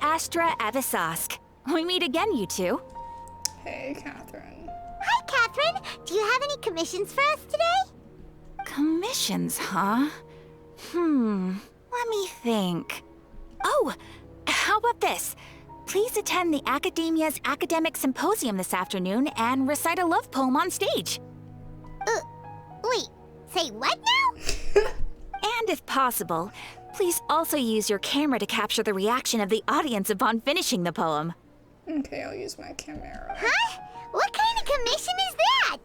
Astra Avisask. We meet again, you two. Hey, Catherine. Hi, Catherine. Do you have any commissions for us today? Commissions, huh? Let me think. Oh, how about this? Please attend the Academia's Academic Symposium this afternoon and recite a love poem on stage. Wait, say what now? And if possible, please also use your camera to capture the reaction of the audience upon finishing the poem. Okay, I'll use my camera. Huh? What kind of commission is that?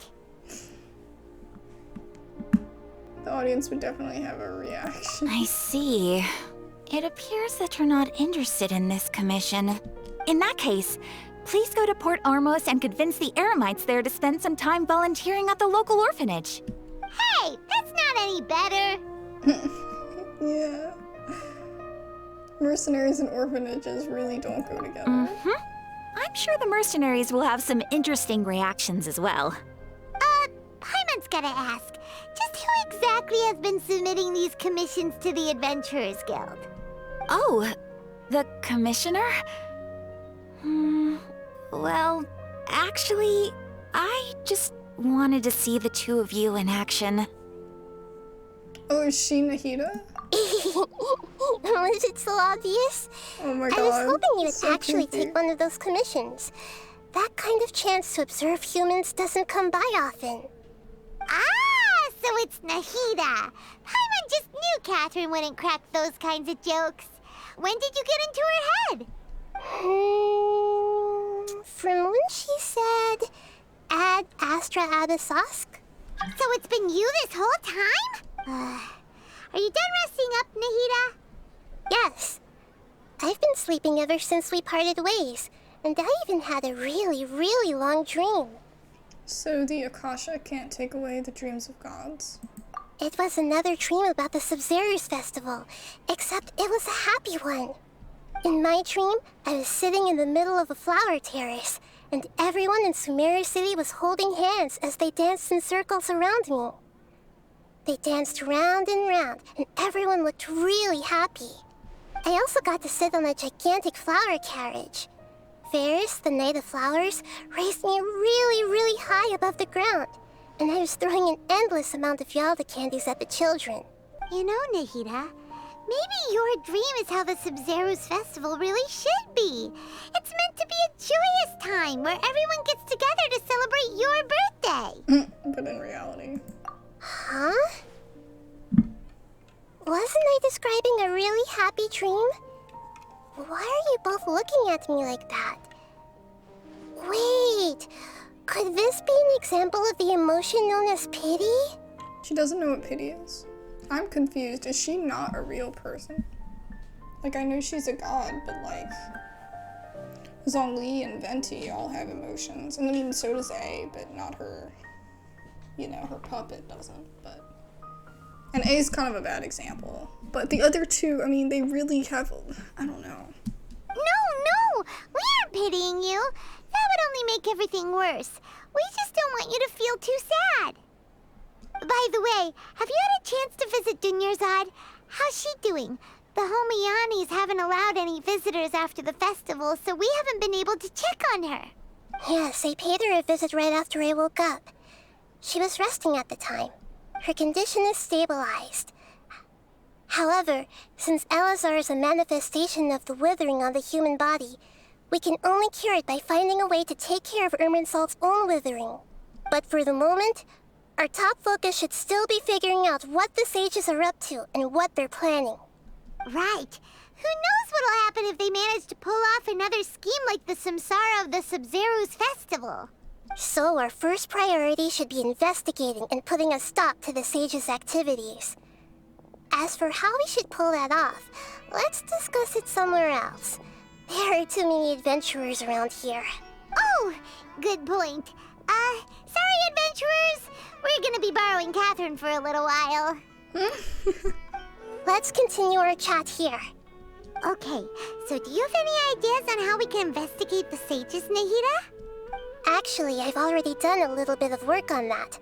The audience would definitely have a reaction. I see. It appears that you're not interested in this commission. In that case, please go to Port Ormos and convince the Eremites there to spend some time volunteering at the local orphanage. Hey, that's not any better. Yeah. Mercenaries and orphanages really don't go together. I'm sure the mercenaries will have some interesting reactions as well. Paimon's gotta ask, just who exactly has been submitting these commissions to the Adventurers Guild? Oh, the commissioner? Well, actually, I just wanted to see the two of you in action. Oh, is she Nahida? Was it so obvious? Oh my god. I was hoping you would so actually creepy. take one of those commissions. That kind of chance to observe humans doesn't come by often. Ah, so it's Nahida. Paimon just knew Catherine wouldn't crack those kinds of jokes. When did you get into her head? From when she said, Ad Astra Abisask? So it's been you this whole time? Are you done resting up, Nahida? Yes. I've been sleeping ever since we parted ways, and I even had a really, really long dream. So the Akasha can't take away the dreams of gods? It was another dream about the Sumeru's festival, except it was a happy one. In my dream, I was sitting in the middle of a flower terrace, and everyone in Sumeru City was holding hands as they danced in circles around me. They danced round and round, and everyone looked really happy. I also got to sit on a gigantic flower carriage. Ferris, the Knight of Flowers, raised me really, really high above the ground, and I was throwing an endless amount of Yalda candies at the children. You know, Nahida, maybe your dream is how the Sumeru's festival really should be. It's meant to be a joyous time where everyone gets together to celebrate your birthday. But in reality. Huh? Wasn't I describing a really happy dream? Why are you both looking at me like that? Wait, could this be an example of the emotion known as pity? She doesn't know what pity is. I'm confused. Is she not a real person? Like, I know she's a god, but like... Zhongli and Venti all have emotions. And I mean, so does A, but not her... You know, her puppet doesn't, but... And A's kind of a bad example. But the other two, I mean, they really have... I don't know. No, we aren't pitying you. That would only make everything worse. We just don't want you to feel too sad. By the way, have you had a chance to visit Dunyarzad? How's she doing? The Homiyanis haven't allowed any visitors after the festival, so we haven't been able to check on her. Yes, I paid her a visit right after I woke up. She was resting at the time. Her condition is stabilized. However, since Elazar is a manifestation of the withering on the human body, we can only cure it by finding a way to take care of Irminsul's own withering. But for the moment, our top focus should still be figuring out what the sages are up to and what they're planning. Right. Who knows what'll happen if they manage to pull off another scheme like the Samsara of the Sumeru's festival. So our first priority should be investigating and putting a stop to the sages' activities. As for how we should pull that off, let's discuss it somewhere else. There are too many adventurers around here. Oh, good point. Sorry, adventurers. We're gonna be borrowing Catherine for a little while. Let's continue our chat here. Okay, so do you have any ideas on how we can investigate the sages, Nahida? Actually, I've already done a little bit of work on that.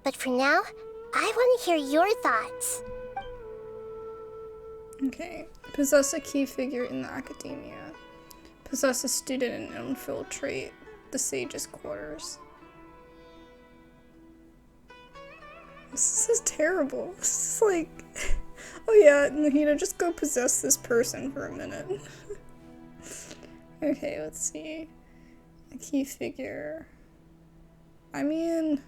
But for now, I want to hear your thoughts. Okay. Possess a key figure in the academia. Possess a student and infiltrate the sage's quarters. This is terrible. This is like, oh yeah, Nahida, just go possess this person for a minute. Okay, let's see. A key figure. I mean,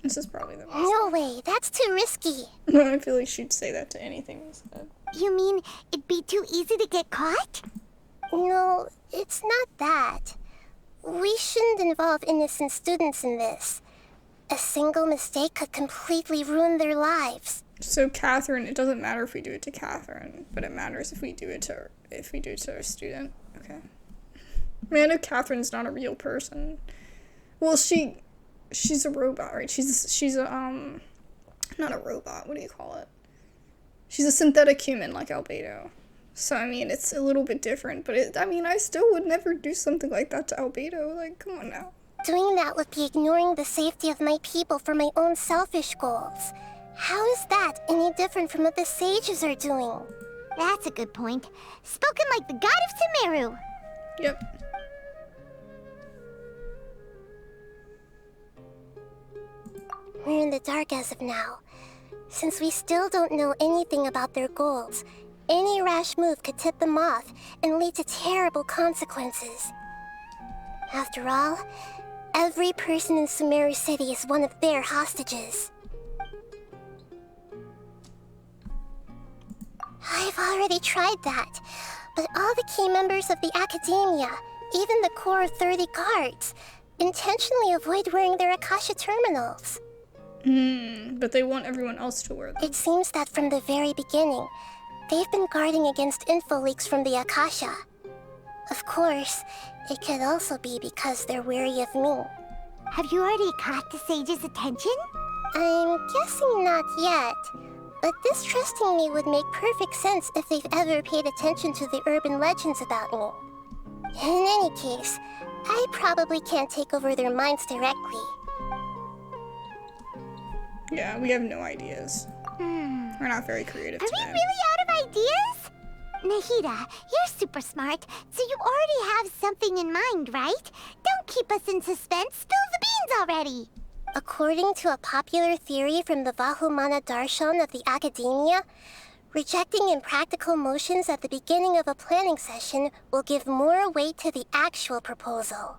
this is probably the best. No way, that's too risky. I feel like she'd say that to anything we said. You mean it'd be too easy to get caught? No, it's not that. We shouldn't involve innocent students in this. A single mistake could completely ruin their lives. So Catherine, it doesn't matter if we do it to Catherine, but it matters if we do it to a student. Okay. I mean, I know Catherine's not a real person. Well, she's a robot, right? She's a not a robot. What do you call it? She's a synthetic human like Albedo. So I mean, it's a little bit different, but I still would never do something like that to Albedo. Like, come on now. Doing that would be ignoring the safety of my people for my own selfish goals. How is that any different from what the sages are doing? That's a good point. Spoken like the god of Sumeru. Yep. We're in the dark as of now. Since we still don't know anything about their goals, any rash move could tip them off and lead to terrible consequences. After all, every person in Sumeru City is one of their hostages. I've already tried that, but all the key members of the Academia, even the core 30 guards, intentionally avoid wearing their Akasha terminals. But they want everyone else to wear them. It seems that from the very beginning, they've been guarding against info leaks from the Akasha. Of course, it could also be because they're wary of me. Have you already caught the sage's attention? I'm guessing not yet, but distrusting me would make perfect sense if they've ever paid attention to the urban legends about me. In any case, I probably can't take over their minds directly. Yeah, we have no ideas. We're not very creative Are we today. really out of ideas? Nahida, you're super smart, so you already have something in mind, right? Don't keep us in suspense. Spill the beans already. According to a popular theory from the Vahumana Darshan of the Academia, rejecting impractical motions at the beginning of a planning session will give more weight to the actual proposal.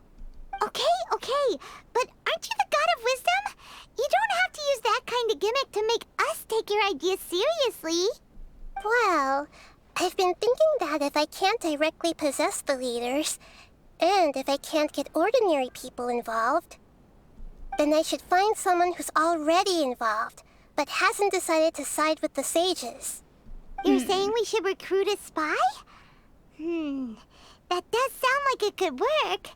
Okay, but aren't you the god of wisdom? You don't have to use that kind of gimmick to make us take your ideas seriously. Well, I've been thinking that if I can't directly possess the leaders, and if I can't get ordinary people involved, then I should find someone who's already involved, but hasn't decided to side with the sages. You're saying we should recruit a spy? That does sound like it could work.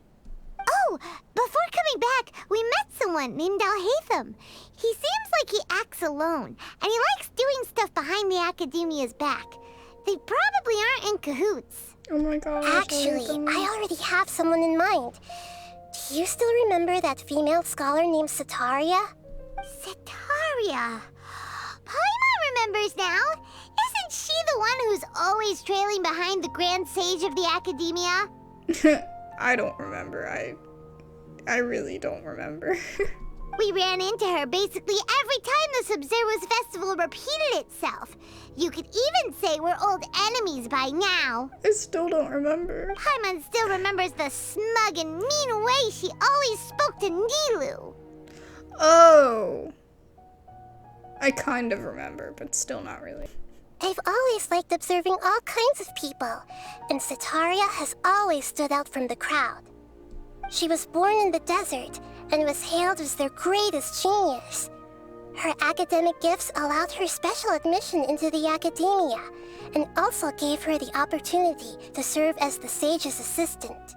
Oh, before coming back, we met someone named Alhaitham. He seems like he acts alone, and he likes doing stuff behind the Academia's back. They probably aren't in cahoots. Oh my gosh. Actually, I already have someone in mind. Do you still remember that female scholar named Sataria? Sataria. Paimon remembers now. Isn't she the one who's always trailing behind the Grand Sage of the Academia? I don't remember. I really don't remember. We ran into her basically every time the Sub-Zero's festival repeated itself. You could even say we're old enemies by now. I still don't remember. Paimon still remembers the smug and mean way she always spoke to Nilu. Oh. I kind of remember, but still not really. I've always liked observing all kinds of people, and Sataria has always stood out from the crowd. She was born in the desert and was hailed as their greatest genius. Her academic gifts allowed her special admission into the Academia, and also gave her the opportunity to serve as the sage's assistant.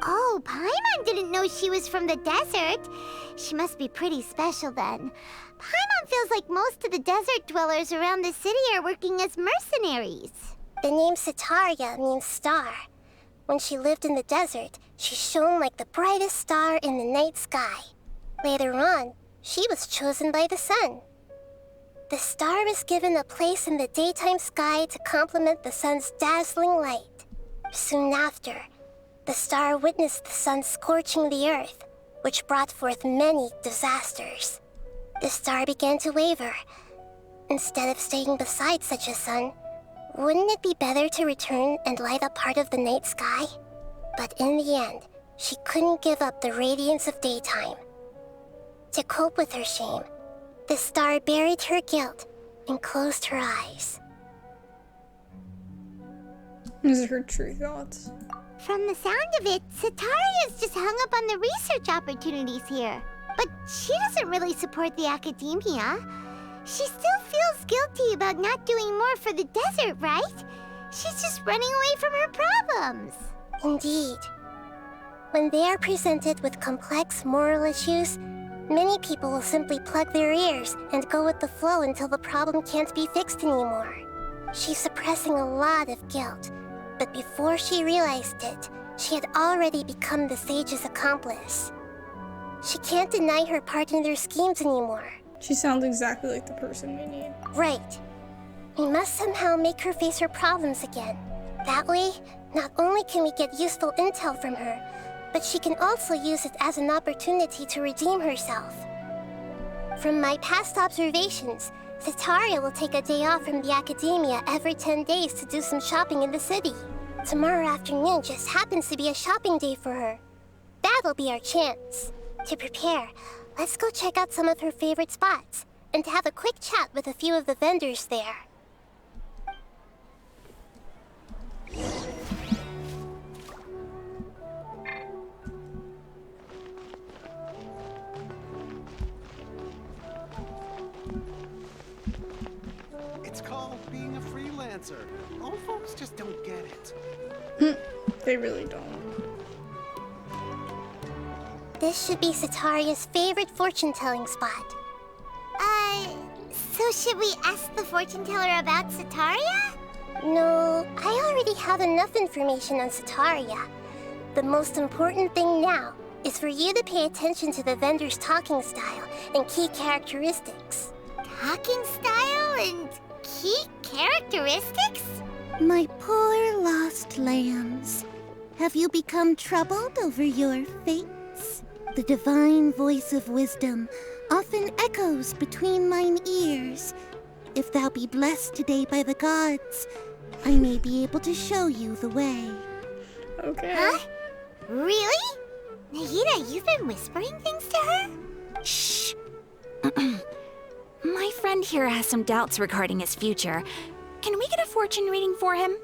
Oh, Paimon didn't know she was from the desert. She must be pretty special then. Paimon feels like most of the desert dwellers around the city are working as mercenaries. The name Sataria means star. When she lived in the desert, she shone like the brightest star in the night sky. Later on, she was chosen by the sun. The star was given a place in the daytime sky to complement the sun's dazzling light. Soon after, the star witnessed the sun scorching the earth, which brought forth many disasters. The star began to waver. Instead of staying beside such a sun, wouldn't it be better to return and light up part of the night sky? But in the end, she couldn't give up the radiance of daytime. To cope with her shame, the star buried her guilt and closed her eyes. These are her true thoughts. From the sound of it, Sataria's just hung up on the research opportunities here. But she doesn't really support the academia. She still feels guilty about not doing more for the desert, right? She's just running away from her problems. Indeed. When they are presented with complex moral issues, many people will simply plug their ears and go with the flow until the problem can't be fixed anymore. She's suppressing a lot of guilt, but before she realized it, she had already become the sage's accomplice. She can't deny her part in their schemes anymore. She sounds exactly like the person we need. Right. We must somehow make her face her problems again. That way, not only can we get useful intel from her, but she can also use it as an opportunity to redeem herself. From my past observations, Sataria will take a day off from the academia every 10 days to do some shopping in the city. Tomorrow afternoon just happens to be a shopping day for her. That'll be our chance. To prepare, let's go check out some of her favorite spots and have a quick chat with a few of the vendors there. It's called being a freelancer. Old folks just don't get it. They really don't. This should be Sataria's favorite fortune-telling spot. So should we ask the fortune teller about Sataria? No, I already have enough information on Sataria. The most important thing now is for you to pay attention to the vendor's talking style and key characteristics. Talking style and key characteristics? My poor lost lambs, have you become troubled over your fates? The divine voice of wisdom often echoes between mine ears. If thou be blessed today by the gods, I may be able to show you the way. Okay. Huh? Really? Nahida, you've been whispering things to her? Shh. My friend here has some doubts regarding his future. Can we get a fortune reading for him?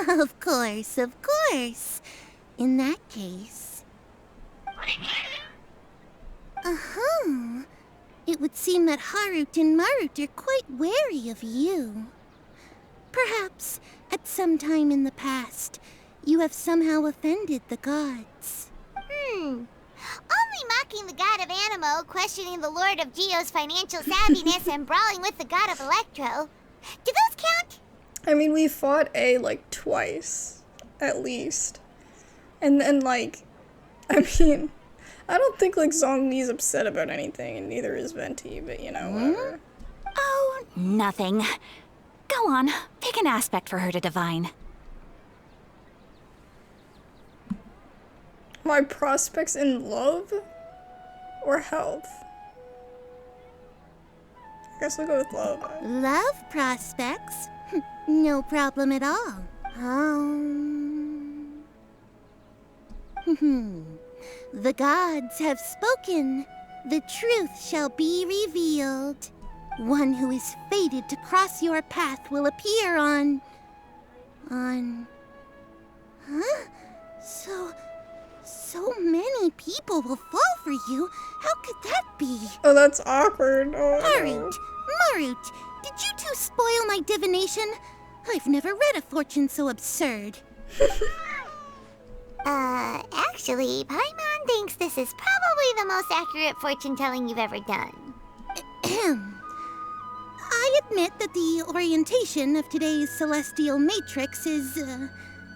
Of course, of course. In that case... It would seem that Harut and Marut are quite wary of you. Perhaps, at some time in the past, you have somehow offended the gods. Only mocking the god of Animo, questioning the lord of Geo's financial savviness, and brawling with the god of Electro. Do those count? I mean, we fought A like twice, at least. And then like, I mean, I don't think like Zhongli's upset about anything, and neither is Venti, but you know, whatever. Oh, nothing. Go on, pick an aspect for her to divine. My prospects in love or health? I guess I'll go with love. Love prospects? No problem at all. The gods have spoken. The truth shall be revealed. One who is fated to cross your path will appear on... Huh? So many people will fall for you. How could that be? Oh, that's awkward. Oh, Marut! Marut! Did you two spoil my divination? I've never read a fortune so absurd. Actually, Paimon thinks this is probably the most accurate fortune-telling you've ever done. I admit that the orientation of today's celestial matrix is,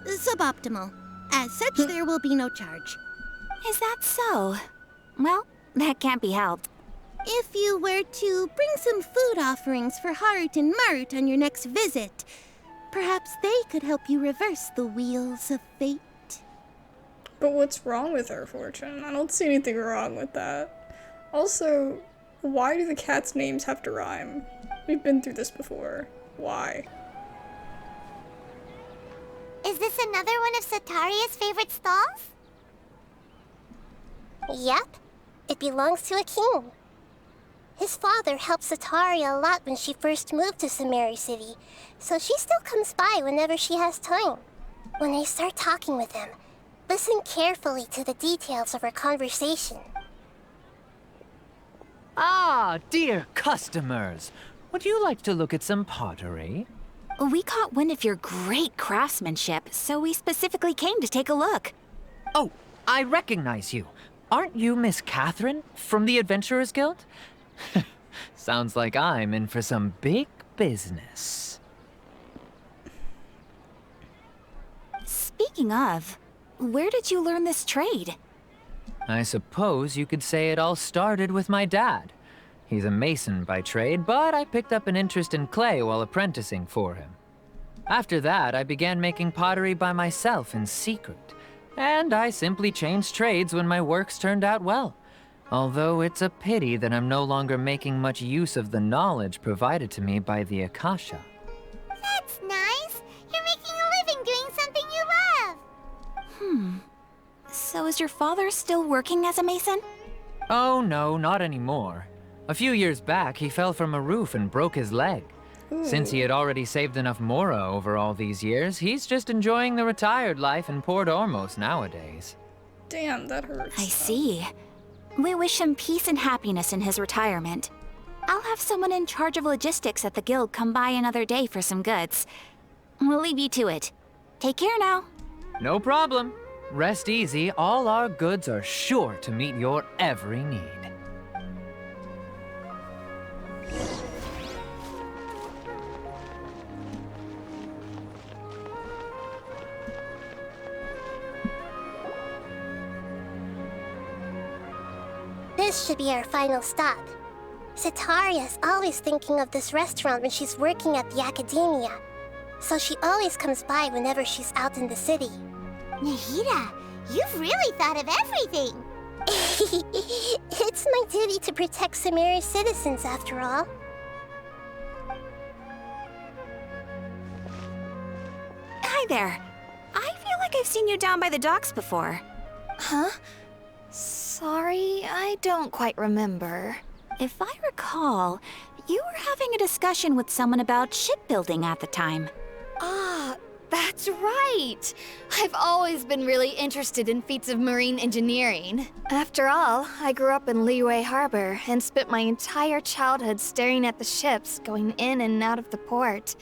suboptimal. As such, there will be no charge. Is that so? Well, that can't be helped. If you were to bring some food offerings for Heart and Mart on your next visit, perhaps they could help you reverse the wheels of fate. But what's wrong with her, Fortune? I don't see anything wrong with that. Also, why do the cats' names have to rhyme? We've been through this before. Why? Is this another one of Sataria's favorite stalls? Yep, it belongs to a king. His father helped Sataria a lot when she first moved to Sumeru City, so she still comes by whenever she has time. When I start talking with him, listen carefully to the details of our conversation. Ah, dear customers. Would you like to look at some pottery? We caught wind of your great craftsmanship, so we specifically came to take a look. Oh, I recognize you. Aren't you Miss Catherine from the Adventurers Guild? Sounds like I'm in for some big business. Speaking of, where did you learn this trade? I suppose you could say it all started with my dad. He's a mason by trade, but I picked up an interest in clay while apprenticing for him. After that, I began making pottery by myself in secret, and I simply changed trades when my works turned out well. Although it's a pity that I'm no longer making much use of the knowledge provided to me by the Akasha. That's nice. You're making a living doing something you love. So is your father still working as a mason? Oh no, not anymore. A few years back, he fell from a roof and broke his leg. Since he had already saved enough mora over all these years, he's just enjoying the retired life in Port Ormos nowadays. Damn, that hurts. I see. We wish him peace and happiness in his retirement. I'll have someone in charge of logistics at the guild come by another day for some goods. We'll leave you to it. Take care now. No problem. Rest easy, all our goods are sure to meet your every need. This should be our final stop. Sataria's always thinking of this restaurant when she's working at the academia, so she always comes by whenever she's out in the city. Nahida, you've really thought of everything. It's my duty to protect Sumeru's citizens, after all. Hi there. I feel like I've seen you down by the docks before. Huh? Sorry, I don't quite remember. If I recall, you were having a discussion with someone about shipbuilding at the time. Ah, that's right! I've always been really interested in feats of marine engineering. After all, I grew up in Liyue Harbor and spent my entire childhood staring at the ships going in and out of the port.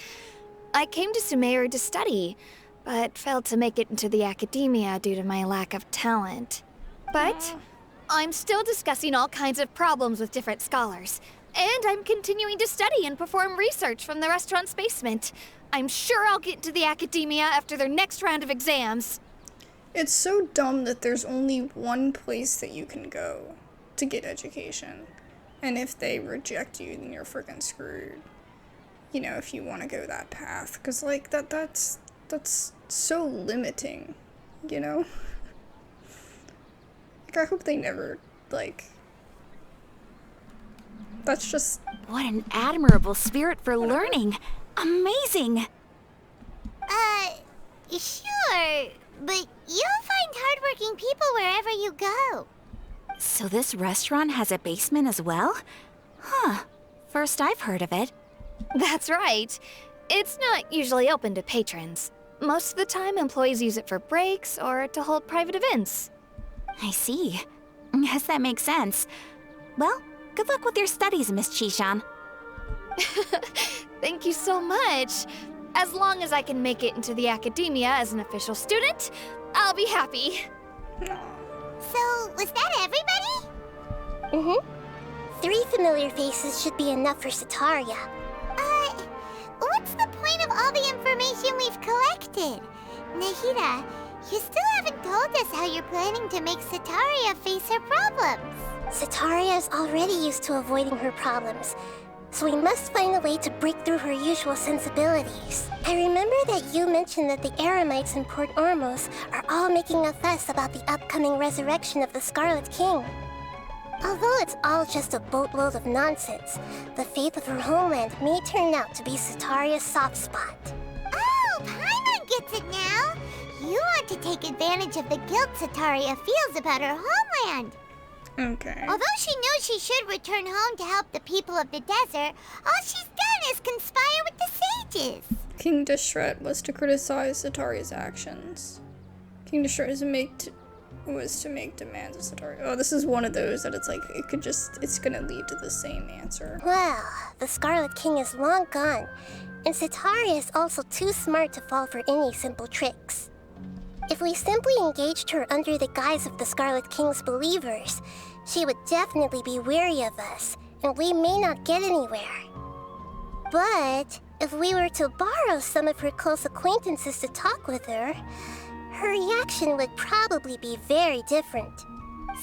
I came to Sumeru to study, but failed to make it into the academia due to my lack of talent. But I'm still discussing all kinds of problems with different scholars, and I'm continuing to study and perform research from the restaurant's basement. I'm sure I'll get into the academia after their next round of exams. It's so dumb that there's only one place that you can go to get education. And if they reject you, then you're freaking screwed. You know, if you want to go that path. Because, like, that's so limiting, you know? Like, I hope they never, like... That's just... What an admirable spirit for learning. Amazing. Sure, but you'll find hardworking people wherever you go. So this restaurant has a basement as well? Huh. First I've heard of it. That's right. It's not usually open to patrons. Most of the time, employees use it for breaks or to hold private events. I see. Guess that makes sense. Well, good luck with your studies, Miss Chishan. Thank you so much. As long as I can make it into the academia as an official student, I'll be happy. So, was that everybody? Mm-hmm. 3 familiar faces should be enough for Sataria. What's the point of all the information we've collected? Nahida, you still haven't told us how you're planning to make Sataria face her problems. Sataria is already used to avoiding her problems, so we must find a way to break through her usual sensibilities. I remember that you mentioned that the Eremites in Port Ormos are all making a fuss about the upcoming resurrection of the Scarlet King. Although it's all just a boatload of nonsense, the faith of her homeland may turn out to be Sataria's soft spot. Oh, Paimon gets it now! You want to take advantage of the guilt Sataria feels about her homeland. Okay. Although she knows she should return home to help the people of the desert, all she's done is conspire with the sages. King Deshret was to criticize Sataria's actions. King Deshret was to make demands of Sataria. Oh, this is one of those that it's like, it's gonna lead to the same answer. Well, the Scarlet King is long gone, and Sataria is also too smart to fall for any simple tricks. If we simply engaged her under the guise of the Scarlet King's believers, she would definitely be wary of us, and we may not get anywhere. But if we were to borrow some of her close acquaintances to talk with her, her reaction would probably be very different.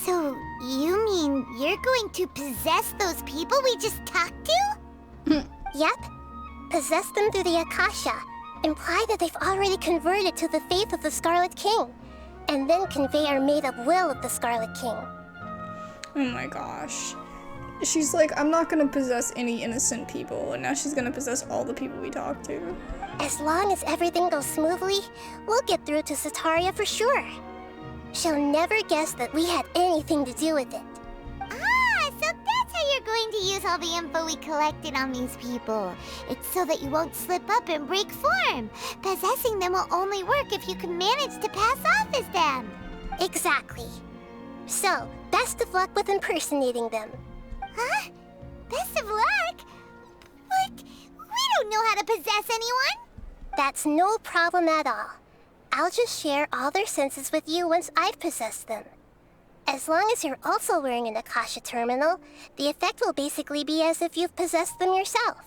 So, you mean you're going to possess those people we just talked to? Yep. Possess them through the Akasha. Imply that they've already converted to the faith of the Scarlet King, and then convey our made-up will of the Scarlet King. Oh my gosh. She's like, I'm not gonna possess any innocent people, and now she's gonna possess all the people we talk to. As long as everything goes smoothly, we'll get through to Sataria for sure. She'll never guess that we had anything to do with it. Ah, so that's how you're going to use all the info we collected on these people. It's so that you won't slip up and break form. Possessing them will only work if you can manage to pass off as them. Exactly. So, best of luck with impersonating them. Huh? Best of luck? But we don't know how to possess anyone. That's no problem at all. I'll just share all their senses with you once I've possessed them. As long as you're also wearing an Akasha terminal, the effect will basically be as if you've possessed them yourself.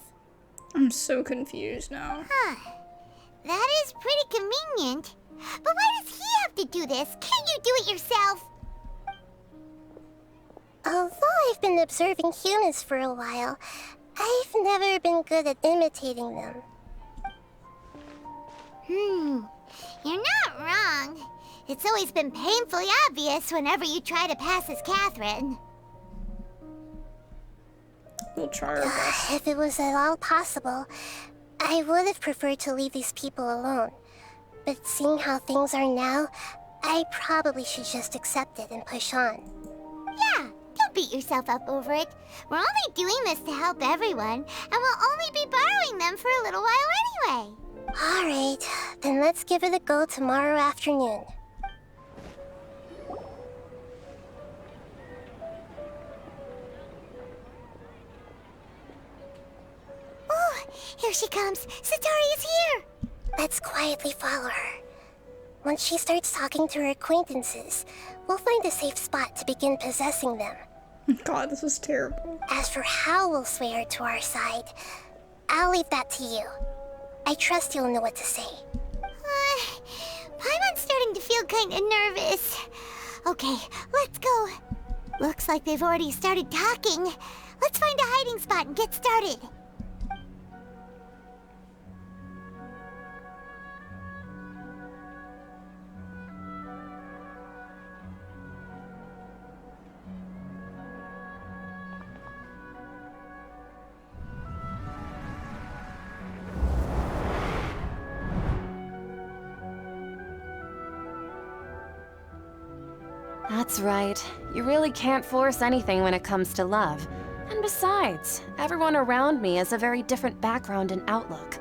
I'm so confused now. Huh. That is pretty convenient. But why does he have to do this? Can't you do it yourself? Although I've been observing humans for a while, I've never been good at imitating them. You're not wrong. It's always been painfully obvious whenever you try to pass as Catherine. We'll try our best. If it was at all possible, I would have preferred to leave these people alone. But seeing how things are now, I probably should just accept it and push on. Yeah, don't beat yourself up over it. We're only doing this to help everyone, and we'll only be borrowing them for a little while anyway. Alright, then let's give it a go tomorrow afternoon. Oh, here she comes. Sataria's here. Let's quietly follow her. Once she starts talking to her acquaintances, we'll find a safe spot to begin possessing them. God, this was terrible. As for how we'll sway her to our side, I'll leave that to you. I trust you'll know what to say. Paimon's starting to feel kind of nervous. Okay, let's go. Looks like they've already started talking. Let's find a hiding spot and get started. That's right. You really can't force anything when it comes to love. And besides, everyone around me has a very different background and outlook.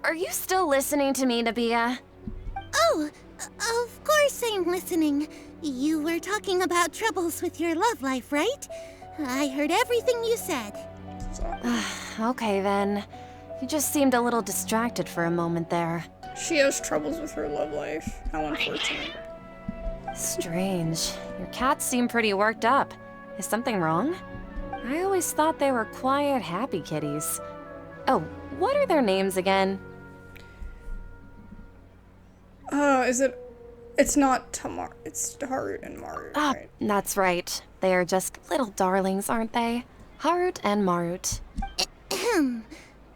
Are you still listening to me, Nabia? Oh, of course I'm listening. You were talking about troubles with your love life, right? I heard everything you said. Okay then. You just seemed a little distracted for a moment there. She has troubles with her love life. How unfortunate. Strange. Your cats seem pretty worked up. Is something wrong? I always thought they were quiet, happy kitties. Oh, what are their names again? Is it It's not Tamar. It's Haru and Maru, Ah, right? that's right. They are just little darlings, aren't they? Harut and Marut.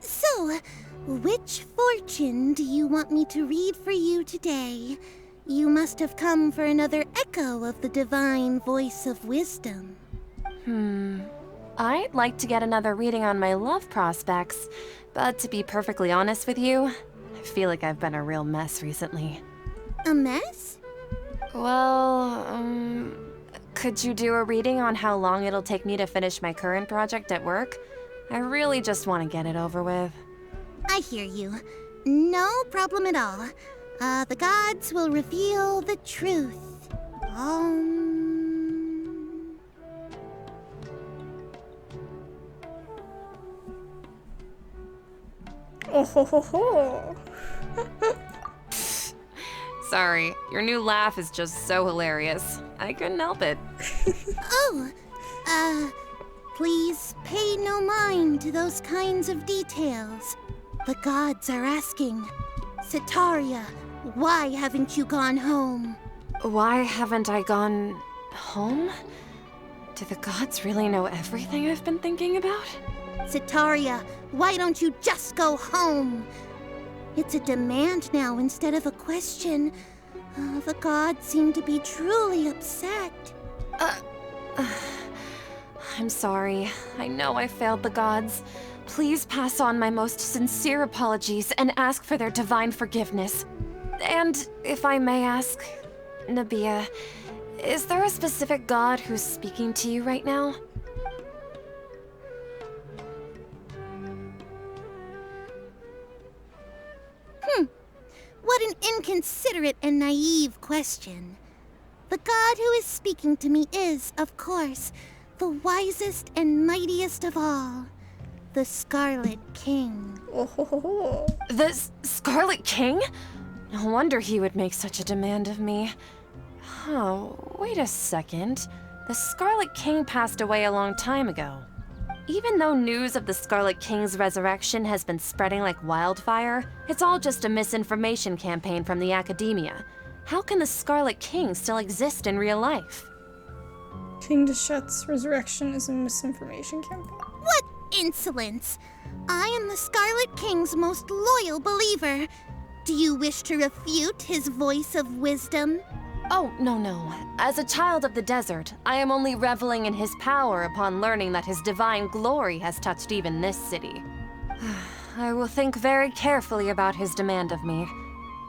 So, which fortune do you want me to read for you today? You must have come for another echo of the divine voice of wisdom. I'd like to get another reading on my love prospects, but to be perfectly honest with you, I feel like I've been a real mess recently. A mess? Well, could you do a reading on how long it'll take me to finish my current project at work? I really just want to get it over with. I hear you. No problem at all. The gods will reveal the truth. Oh ho ho ho. Sorry, your new laugh is just so hilarious. I couldn't help it. Please pay no mind to those kinds of details. The gods are asking, Sitaria, why haven't you gone home? Why haven't I gone home? Do the gods really know everything I've been thinking about? Sitaria, why don't you just go home? It's a demand now instead of a question. The gods seem to be truly upset. I'm sorry. I know I failed the gods. Please pass on my most sincere apologies and ask for their divine forgiveness. And if I may ask, Nabia, is there a specific god who's speaking to you right now? What an inconsiderate and naive question. The god who is speaking to me is, of course, the wisest and mightiest of all, the Scarlet King. Oh ho ho ho. The Scarlet King? No wonder he would make such a demand of me. Oh, wait a second. The Scarlet King passed away a long time ago. Even though news of the Scarlet King's resurrection has been spreading like wildfire, it's all just a misinformation campaign from the academia. How can the Scarlet King still exist in real life? King Deshet's resurrection is a misinformation campaign. What insolence! I am the Scarlet King's most loyal believer. Do you wish to refute his voice of wisdom? Oh, no. As a child of the desert, I am only reveling in his power upon learning that his divine glory has touched even this city. I will think very carefully about his demand of me.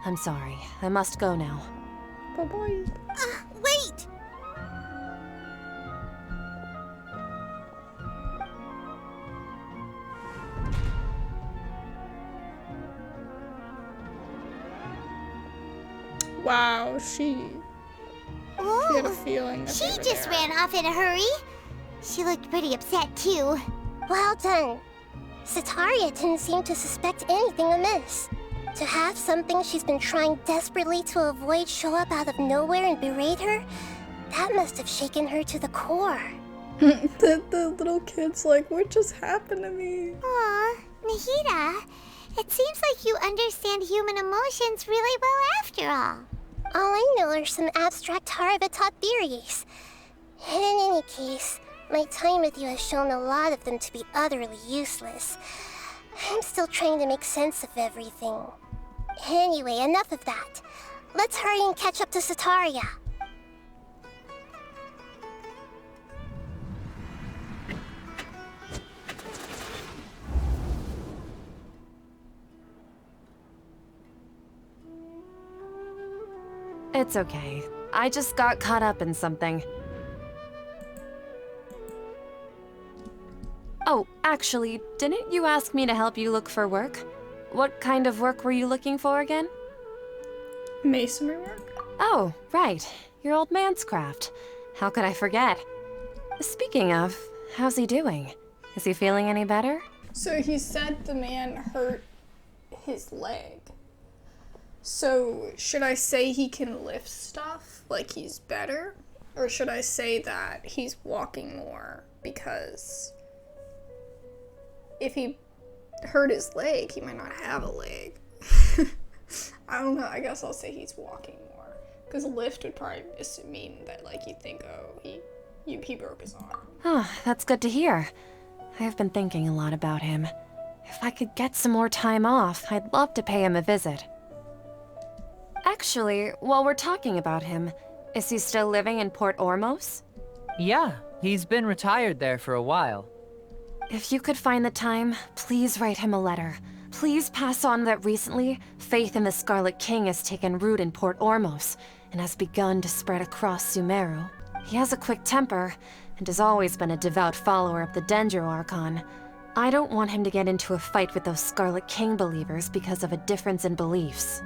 I'm sorry. I must go now. Bye-bye. Wait! Wow, she had a feeling that She they were just there. ran off in a hurry. She looked pretty upset, too. Well done. Sitaria didn't seem to suspect anything amiss. To have something she's been trying desperately to avoid show up out of nowhere and berate her, that must have shaken her to the core. the little kid's like, what just happened to me? Aw, Nahida, it seems like you understand human emotions really well after all. All I know are some abstract Harabatot theories. In any case, my time with you has shown a lot of them to be utterly useless. I'm still trying to make sense of everything. Anyway, enough of that. Let's hurry and catch up to Sitaria. It's okay. I just got caught up in something. Oh, actually, didn't you ask me to help you look for work? What kind of work were you looking for again? Masonry work? Oh, right. Your old man's craft. How could I forget? Speaking of, how's he doing? Is he feeling any better? So he said the man hurt his leg. So should I say he can lift stuff, like he's better? Or should I say that he's walking more? Because if he hurt his leg, he might not have a leg. I don't know, I guess I'll say he's walking more. Because lift would probably just mean that, like, you think, oh, he broke his arm. Oh, that's good to hear. I have been thinking a lot about him. If I could get some more time off, I'd love to pay him a visit. Actually, while we're talking about him, is he still living in Port Ormos? Yeah, he's been retired there for a while. If you could find the time, please write him a letter. Please pass on that recently, faith in the Scarlet King has taken root in Port Ormos and has begun to spread across Sumeru. He has a quick temper and has always been a devout follower of the Dendro Archon. I don't want him to get into a fight with those Scarlet King believers because of a difference in beliefs.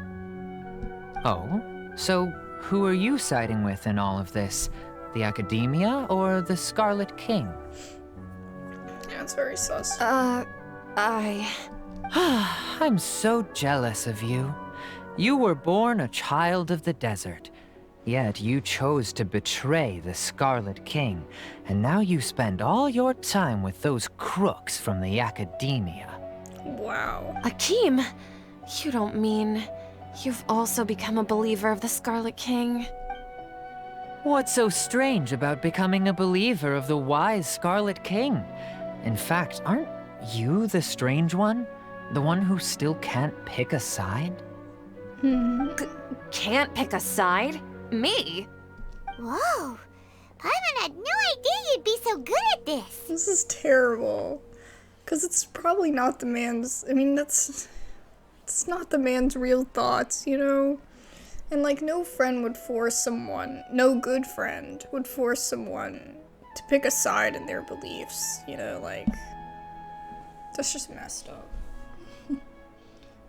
Oh? So who are you siding with in all of this? The Academia or the Scarlet King? Yeah, it's very sus. I'm so jealous of you. You were born a child of the desert. Yet you chose to betray the Scarlet King, and now you spend all your time with those crooks from the Academia. Wow. Akeem, you don't mean you've also become a believer of the Scarlet King? What's so strange about becoming a believer of the wise Scarlet King? In fact, aren't you the strange one? The one who still can't pick a side? Can't pick a side? Me? Whoa. Paimon had no idea you'd be so good at this. This is terrible. Because it's probably not the man's... I mean, it's not the man's real thoughts, you know? And, like, no friend would force someone... No good friend would force someone to pick a side in their beliefs, you know? Like, that's just messed up.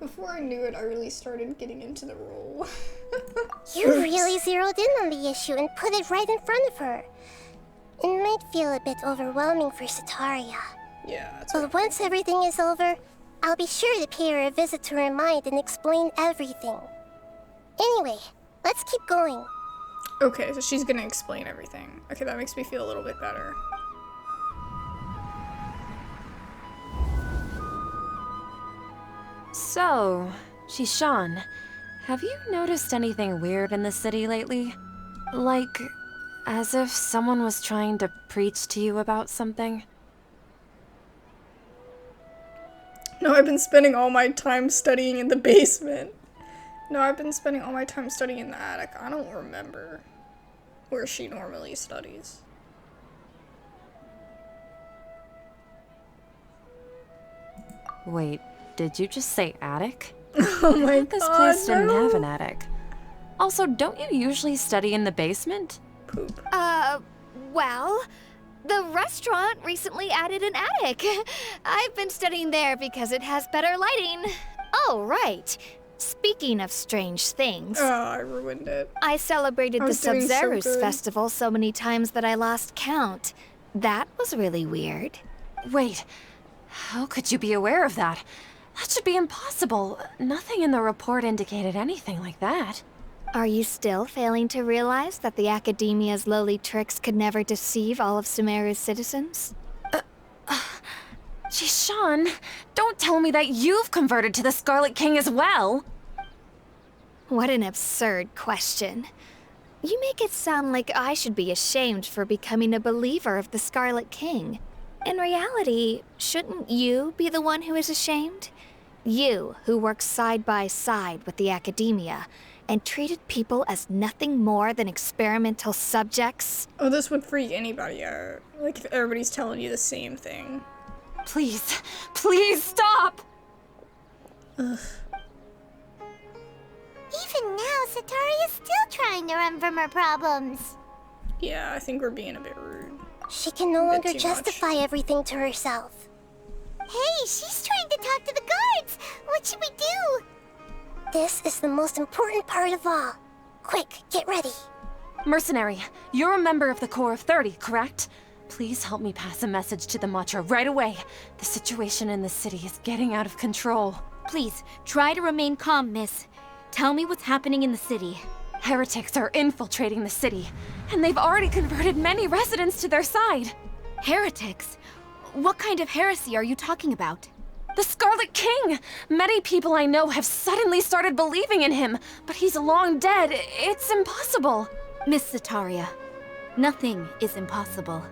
Before I knew it, I really started getting into the role. You really zeroed in on the issue and put it right in front of her. It might feel a bit overwhelming for Sataria. Yeah, that's But once everything is over, I'll be sure to pay her a visit to remind and explain everything. Anyway, let's keep going. Okay, so she's gonna explain everything. Okay, that makes me feel a little bit better. So, Shishan, have you noticed anything weird in the city lately? Like, as if someone was trying to preach to you about something? No, I've been spending all my time studying in the basement. No, I've been spending all my time studying in the attic. I don't remember where she normally studies. Wait, did you just say attic? Oh my god, This place didn't no. have an attic. Also, don't you usually study in the basement? Poop. Well, the restaurant recently added an attic. I've been studying there because it has better lighting. Oh, right. Speaking of strange things, Oh, I ruined it. I celebrated I the was doing so Sub-Zerus good. festival so many times that I lost count. That was really weird. Wait, how could you be aware of that? That should be impossible. Nothing in the report indicated anything like that. Are you still failing to realize that the Academia's lowly tricks could never deceive all of Sumeru's citizens? Shishan, don't tell me that you've converted to the Scarlet King as well! What an absurd question. You make it sound like I should be ashamed for becoming a believer of the Scarlet King. In reality, shouldn't you be the one who is ashamed? You, who works side by side with the Academia, and treated people as nothing more than experimental subjects? Oh, this would freak anybody out. Like, if everybody's telling you the same thing. Please, please stop! Ugh. Even now, Sataria's still trying to run from her problems. Yeah, I think we're being a bit rude. She can no A bit longer too justify everything to herself. Hey, she's trying to talk to the guards. What should we do? This is the most important part of all. Quick, get ready. Mercenary, you're a member of the Corps of 30, correct? Please help me pass a message to the Matcha right away. The situation in the city is getting out of control. Please, try to remain calm, miss. Tell me what's happening in the city. Heretics are infiltrating the city, and they've already converted many residents to their side. Heretics? What kind of heresy are you talking about? The Scarlet King! Many people I know have suddenly started believing in him, but he's long dead. It's impossible. Miss Sataria, nothing is impossible.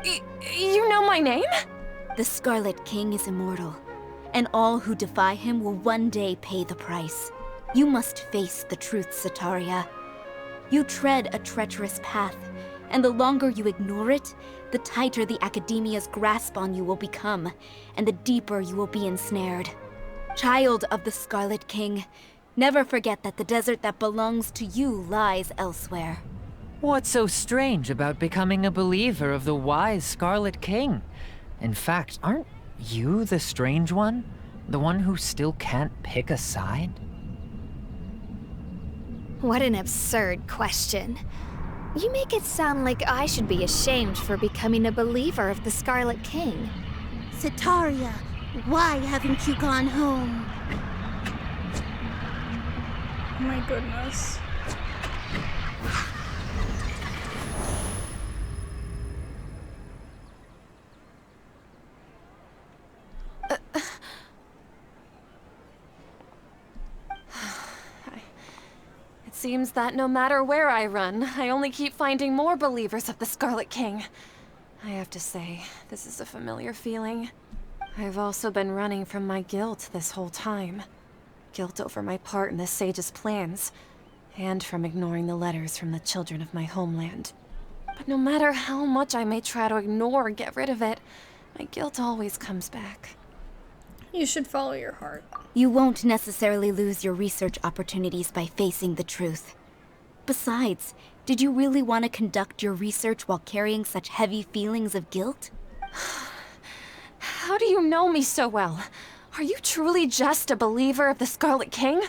You know my name? The Scarlet King is immortal, and all who defy him will one day pay the price. You must face the truth, Sataria. You tread a treacherous path, and the longer you ignore it, the tighter the Academia's grasp on you will become, and the deeper you will be ensnared. Child of the Scarlet King, never forget that the desert that belongs to you lies elsewhere. What's so strange about becoming a believer of the wise Scarlet King? In fact, aren't you the strange one? The one who still can't pick a side? What an absurd question. You make it sound like I should be ashamed for becoming a believer of the Scarlet King. Sataria, why haven't you gone home? Oh my goodness. It seems that no matter where I run, I only keep finding more believers of the Scarlet King. I have to say, this is a familiar feeling. I've also been running from my guilt this whole time. Guilt over my part in the Sage's plans, and from ignoring the letters from the children of my homeland. But no matter how much I may try to ignore or get rid of it, my guilt always comes back. You should follow your heart. You won't necessarily lose your research opportunities by facing the truth. Besides, did you really want to conduct your research while carrying such heavy feelings of guilt? How do you know me so well? Are you truly just a believer of the Scarlet King?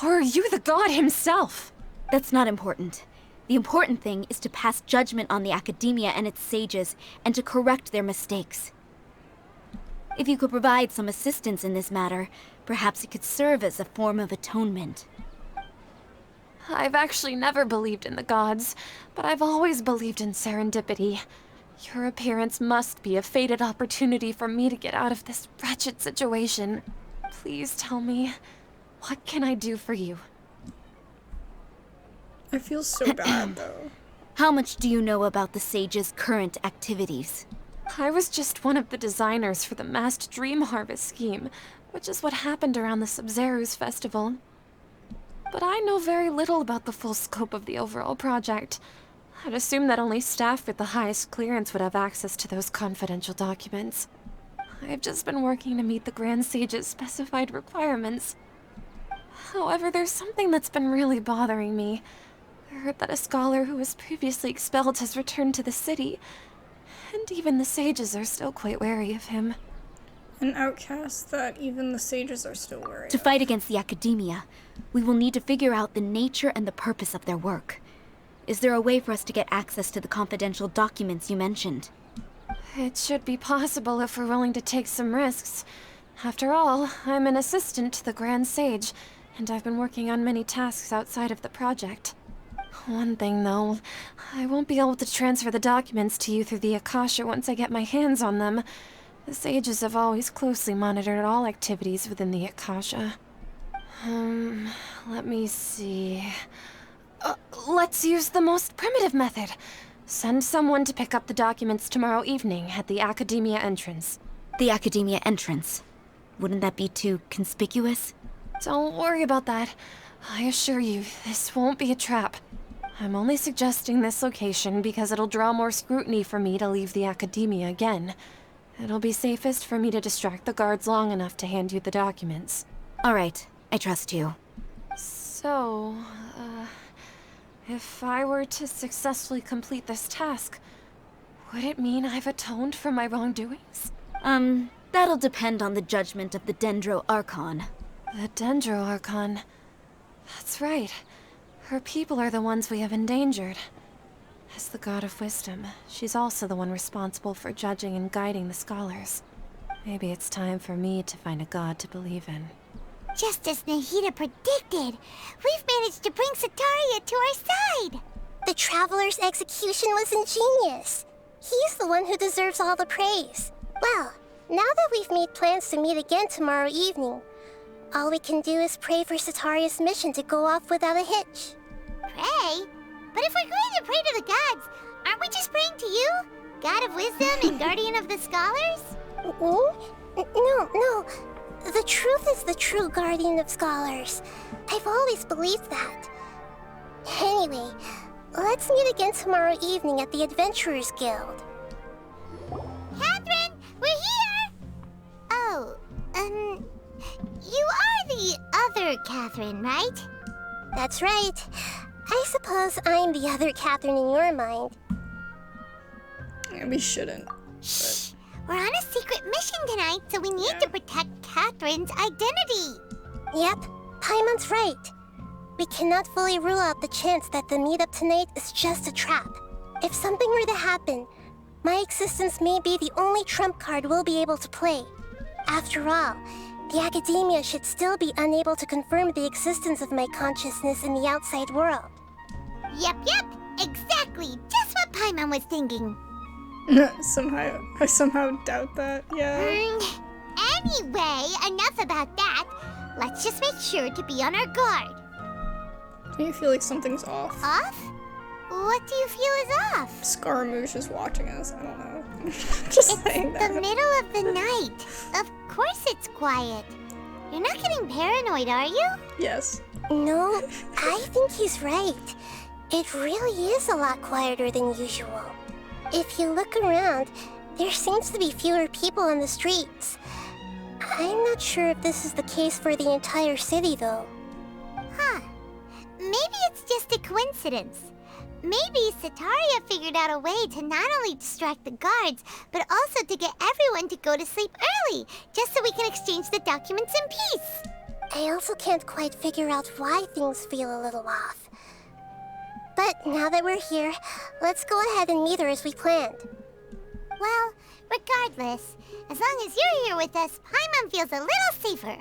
Or are you the god himself? That's not important. The important thing is to pass judgment on the Academia and its sages, and to correct their mistakes. If you could provide some assistance in this matter, perhaps it could serve as a form of atonement. I've actually never believed in the gods, but I've always believed in serendipity. Your appearance must be a fated opportunity for me to get out of this wretched situation. Please tell me, what can I do for you? I feel so bad, though. How much do you know about the sage's current activities? I was just one of the designers for the massed dream harvest scheme, which is what happened around the Sumeru's festival. But I know very little about the full scope of the overall project. I'd assume that only staff with the highest clearance would have access to those confidential documents. I've just been working to meet the Grand Sage's specified requirements. However, there's something that's been really bothering me. I heard that a scholar who was previously expelled has returned to the city, and even the sages are still quite wary of him. An outcast that even the sages are still wary To of. fight against the Academia, we will need to figure out the nature and the purpose of their work. Is there a way for us to get access to the confidential documents you mentioned? It should be possible if we're willing to take some risks. After all, I'm an assistant to the Grand Sage, and I've been working on many tasks outside of the project. One thing, though, I won't be able to transfer the documents to you through the Akasha once I get my hands on them. The sages have always closely monitored all activities within the Akasha. Let me see. Let's use the most primitive method. Send someone to pick up the documents tomorrow evening at the Academia entrance. The Academia entrance. Wouldn't that be too conspicuous? Don't worry about that. I assure you, this won't be a trap. I'm only suggesting this location because it'll draw more scrutiny for me to leave the Academia again. It'll be safest for me to distract the guards long enough to hand you the documents. All right, I trust you. So, if I were to successfully complete this task, would it mean I've atoned for my wrongdoings? That'll depend on the judgment of the Dendro Archon. The Dendro Archon. That's right. Her people are the ones we have endangered. As the God of Wisdom, she's also the one responsible for judging and guiding the scholars. Maybe it's time for me to find a god to believe in. Just as Nahida predicted, we've managed to bring Sataria to our side. The Traveler's execution was ingenious. He's the one who deserves all the praise. Well, Now that we've made plans to meet again tomorrow evening, all we can do is pray for Sataria's mission to go off without a hitch. Pray? But if we're going to pray to the gods, aren't we just praying to you? God of wisdom and guardian of the scholars? No. The truth is the true guardian of scholars. I've always believed that. Anyway, let's meet again tomorrow evening at the Adventurers Guild. Catherine, we're here! Oh, you are the other Catherine, right? That's right. I suppose I'm the other Catherine in your mind. Yeah, we shouldn't. Shh! We're on a secret mission tonight, so we need to protect Catherine's identity. Yep, Paimon's right. We cannot fully rule out the chance that the meetup tonight is just a trap. If something were to happen, my existence may be the only trump card we'll be able to play. After all, the academia should still be unable to confirm the existence of my consciousness in the outside world. Yep, exactly. Just what Paimon was thinking. I somehow doubt that, yeah. Anyway, enough about that. Let's just make sure to be on our guard. Do you feel like something's off? Off? What do you feel is off? Scaramouche is watching us, I don't know. Just saying that. It's the middle of the night. Of course it's quiet. You're not getting paranoid, are you? Yes. No, I think he's right. It really is a lot quieter than usual. If you look around, there seems to be fewer people on the streets. I'm not sure if this is the case for the entire city, though. Huh. Maybe it's just a coincidence. Maybe Sataria figured out a way to not only distract the guards, but also to get everyone to go to sleep early, just so we can exchange the documents in peace. I also can't quite figure out why things feel a little off. But now that we're here, let's go ahead and meet her as we planned. Well, regardless, as long as you're here with us, Paimon feels a little safer.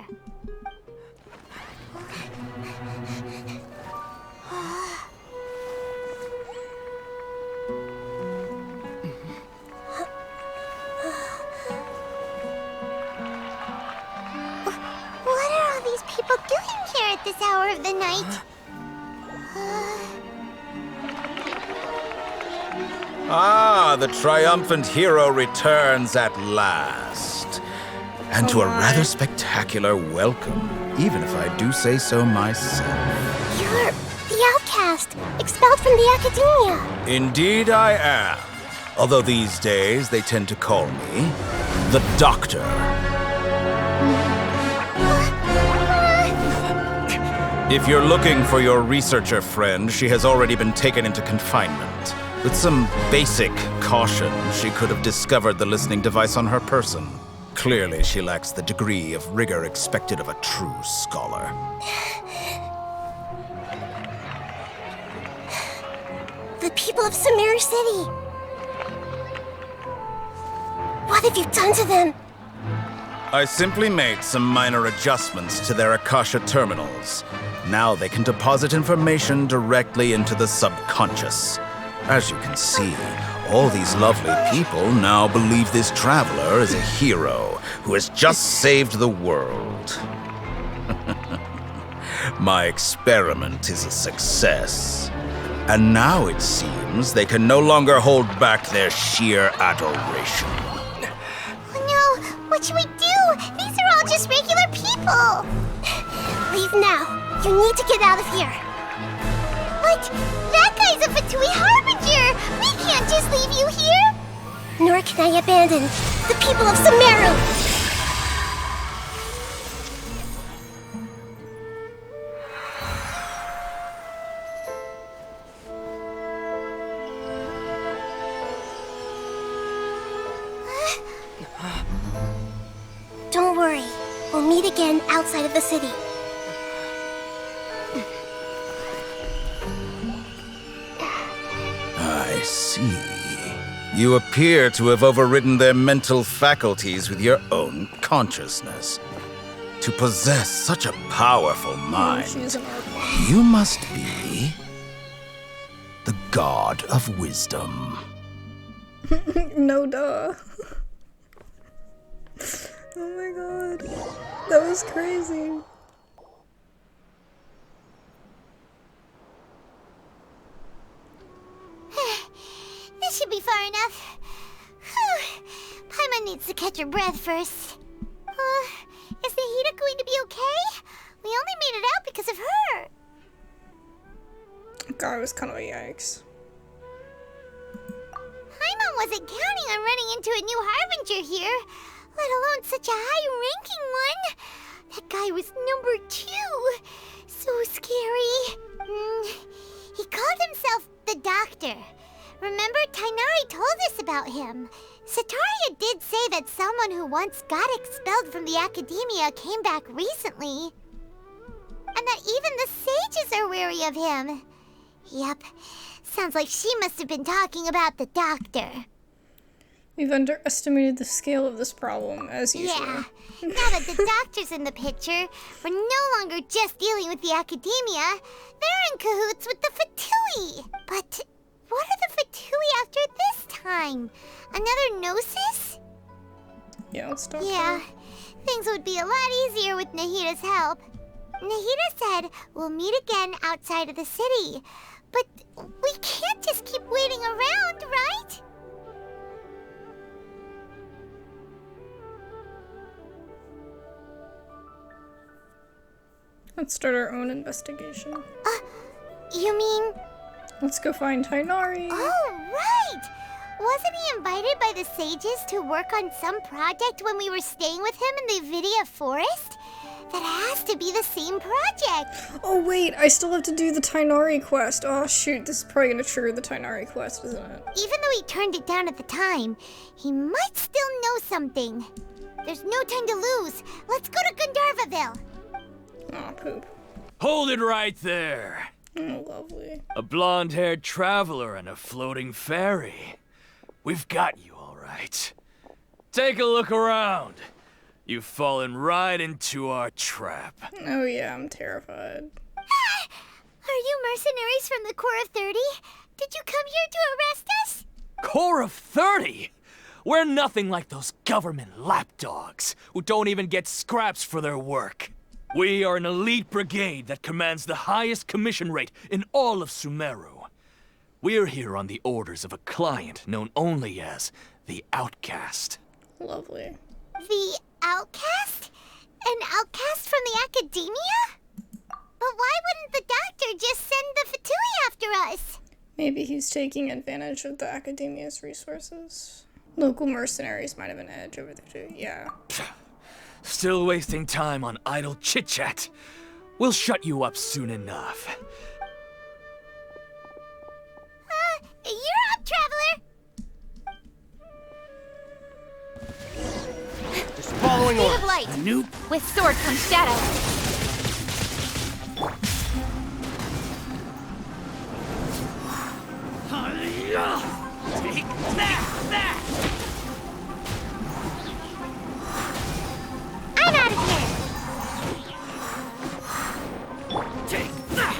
What are all these people doing here at this hour of the night? Ah, the triumphant hero returns at last. And to a rather spectacular welcome, even if I do say so myself. You're the outcast, expelled from the academia. Indeed I am. Although these days they tend to call me the Doctor. If you're looking for your researcher friend, she has already been taken into confinement. With some basic caution, she could have discovered the listening device on her person. Clearly, she lacks the degree of rigor expected of a true scholar. The people of Sumeru City. What have you done to them? I simply made some minor adjustments to their Akasha terminals. Now they can deposit information directly into the subconscious. As you can see, all these lovely people now believe this traveler is a hero who has just saved the world. My experiment is a success. And now it seems they can no longer hold back their sheer adoration. Oh no! What should we do? These are all just regular people! Leave now. You need to get out of here. But that guy's a Fatui Harbinger! We can't just leave you here! Nor can I abandon the people of Sumeru! Don't worry. We'll meet again outside of the city. I see. You appear to have overridden their mental faculties with your own consciousness. To possess such a powerful mind, you must be the god of wisdom. No duh. Oh my god. That was crazy. This should be far enough. Whew. Paimon needs to catch her breath first. Is Nahida going to be okay? We only made it out because of her. God, it was kind of a yikes. Paimon wasn't counting on running into a new Harbinger here, let alone such a high-ranking one. That guy was number 2. So scary. He called himself the Doctor. Remember, Tainari told us about him. Sataria did say that someone who once got expelled from the academia came back recently. And that even the sages are wary of him. Yep, sounds like she must have been talking about the Doctor. We've underestimated the scale of this problem, as usual. Yeah, now that the Doctor's in the picture, we're no longer just dealing with the academia. They're in cahoots with the Fatui. But what are the Fatui after this time? Another Gnosis? Yeah, let's talk Yeah, things would be a lot easier with Nahida's help. Nahida said we'll meet again outside of the city. But we can't just keep waiting around, right? Let's start our own investigation. You mean... Let's go find Tainari. Oh, right! Wasn't he invited by the sages to work on some project when we were staying with him in the Vidia forest? That has to be the same project. Oh wait, I still have to do the Tainari quest. Oh shoot, this is probably gonna trigger the Tainari quest, isn't it? Even though he turned it down at the time, he might still know something. There's no time to lose. Let's go to Gandharvaville. Aw, poop. Hold it right there. Oh, lovely. A blonde-haired traveler and a floating fairy. We've got you all right. Take a look around. You've fallen right into our trap. Oh yeah, I'm terrified. Are you mercenaries from the Corps of 30? Did you come here to arrest us? Corps of 30? We're nothing like those government lapdogs who don't even get scraps for their work. We are an elite brigade that commands the highest commission rate in all of Sumeru. We're here on the orders of a client known only as the Outcast. Lovely. The Outcast? An outcast from the academia? But why wouldn't the Doctor just send the Fatui after us? Maybe he's taking advantage of the academia's resources. Local mercenaries might have an edge over there too, yeah. Still wasting time on idle chit-chat. We'll shut you up soon enough. You're up, Traveler! Just following Speed orders. of light. With sword comes shadow. Take that! I'm out of here! Take that!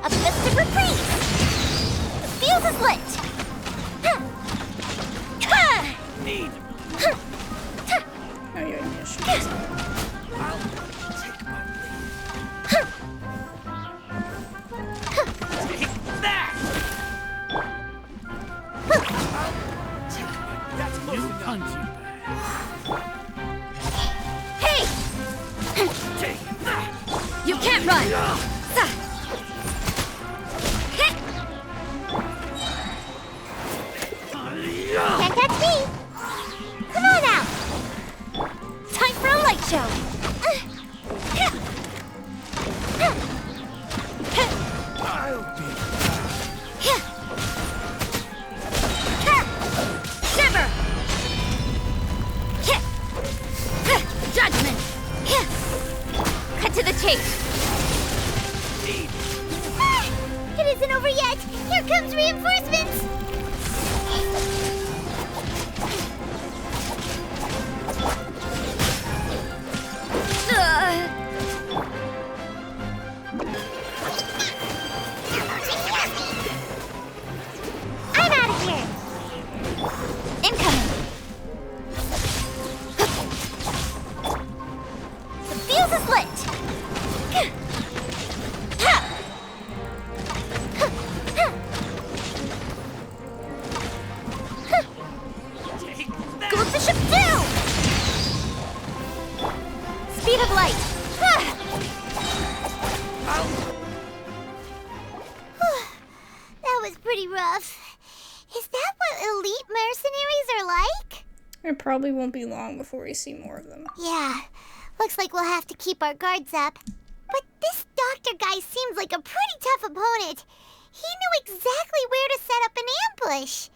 A fist of reprise! The fuse is lit! Need. Oh yeah, shoot. I'll take my leave. Take that! I'll take my... That's close enough. Punching bag. Hey! Take that! You can't run! Can't catch me! Come on out! Time for a light show! I'll be... Shiver! Judgment! Cut to the chase! It isn't over yet! Here comes reinforcements! I'm out of here! was pretty rough. Is that what elite mercenaries are like? It probably won't be long before we see more of them. Yeah, looks like we'll have to keep our guards up. But this doctor guy seems like a pretty tough opponent. He knew exactly where to set up an ambush.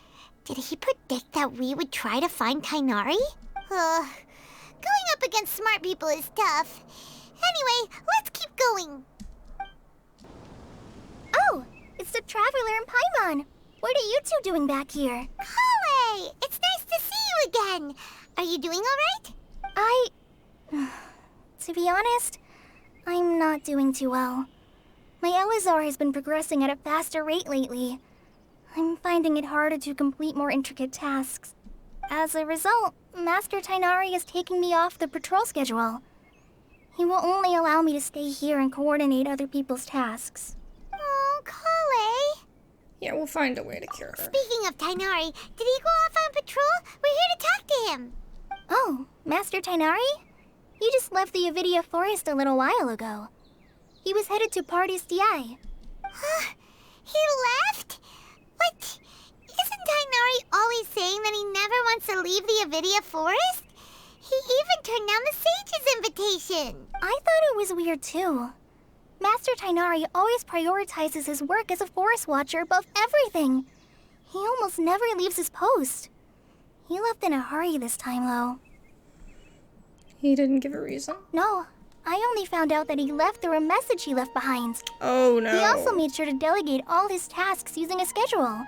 Did he predict that we would try to find Tainari? Going up against smart people is tough. Anyway, let's keep going. Oh, it's the Traveler and Paimon. What are you two doing back here? Kale, it's nice to see you again. Are you doing all right? To be honest, I'm not doing too well. My Elazar has been progressing at a faster rate lately. I'm finding it harder to complete more intricate tasks. As a result, Master Tainari is taking me off the patrol schedule. He will only allow me to stay here and coordinate other people's tasks. Oh, Kale. Yeah, we'll find a way to cure her. Speaking of Tainari, did he go off on patrol? We're here to talk to him. Oh, Master Tainari? He just left the Avidia Forest a little while ago. He was headed to Pardes Di. He left? What? Isn't Tainari always saying that he never wants to leave the Avidia Forest? He even turned down the Sage's invitation. I thought it was weird too. Master Tainari always prioritizes his work as a forest watcher above everything. He almost never leaves his post. He left in a hurry this time, though. He didn't give a reason? No, I only found out that he left through a message he left behind. Oh no. He also made sure to delegate all his tasks using a schedule.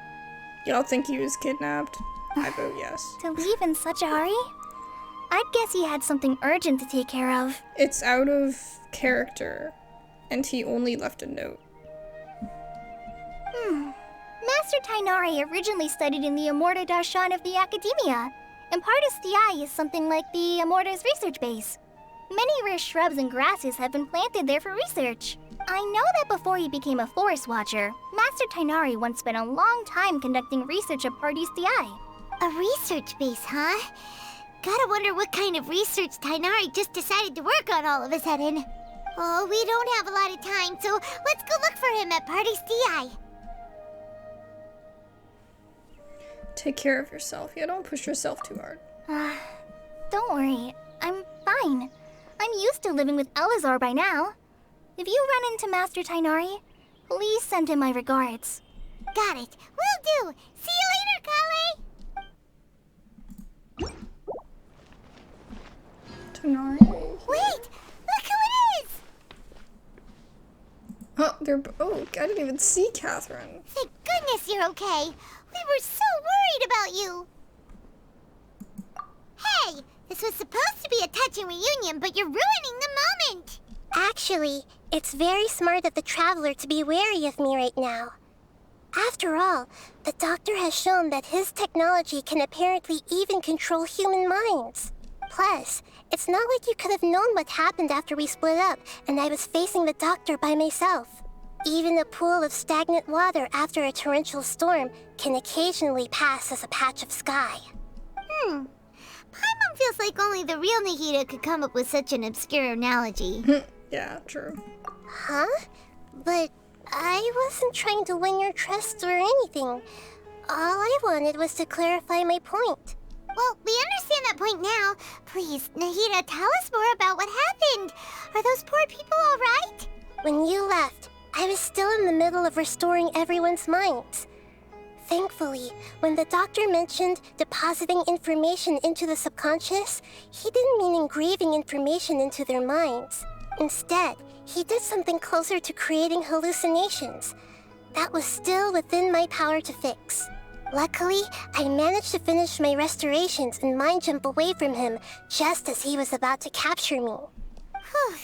Y'all think he was kidnapped? I vote yes. To leave in such a hurry? I'd guess he had something urgent to take care of. It's out of character, and he only left a note. Master Tainari originally studied in the Amorta Darshan of the Academia, and Pardes Di is something like the Amorta's research base. Many rare shrubs and grasses have been planted there for research. I know that before he became a forest watcher, Master Tainari once spent a long time conducting research at Pardes Di. A research base, huh? Gotta wonder what kind of research Tainari just decided to work on all of a sudden. Oh, we don't have a lot of time, so let's go look for him at Pardes Di. Take care of yourself. Yeah, don't push yourself too hard. Don't worry, I'm fine. I'm used to living with Elazar by now. If you run into Master Tainari, please send him my regards. Got it. Will do. See you later, Kale. Tainari? Wait! Look who it is! Oh, oh, I didn't even see Catherine. Thank goodness you're okay. We were so worried about you. Hey, this was supposed to be a touching reunion, but you're ruining the moment. Actually, it's very smart of the Traveler to be wary of me right now. After all, the Doctor has shown that his technology can apparently even control human minds. Plus, it's not like you could have known what happened after we split up and I was facing the Doctor by myself. Even a pool of stagnant water after a torrential storm can occasionally pass as a patch of sky. Paimon feels like only the real Nahida could come up with such an obscure analogy. Yeah, true. Huh? But I wasn't trying to win your trust or anything. All I wanted was to clarify my point. Well, we understand that point now. Please, Nahida, tell us more about what happened. Are those poor people all right? When you left, I was still in the middle of restoring everyone's minds. Thankfully, when the Doctor mentioned depositing information into the subconscious, he didn't mean engraving information into their minds. Instead, he did something closer to creating hallucinations. That was still within my power to fix. Luckily, I managed to finish my restorations and mind jump away from him just as he was about to capture me. Whew.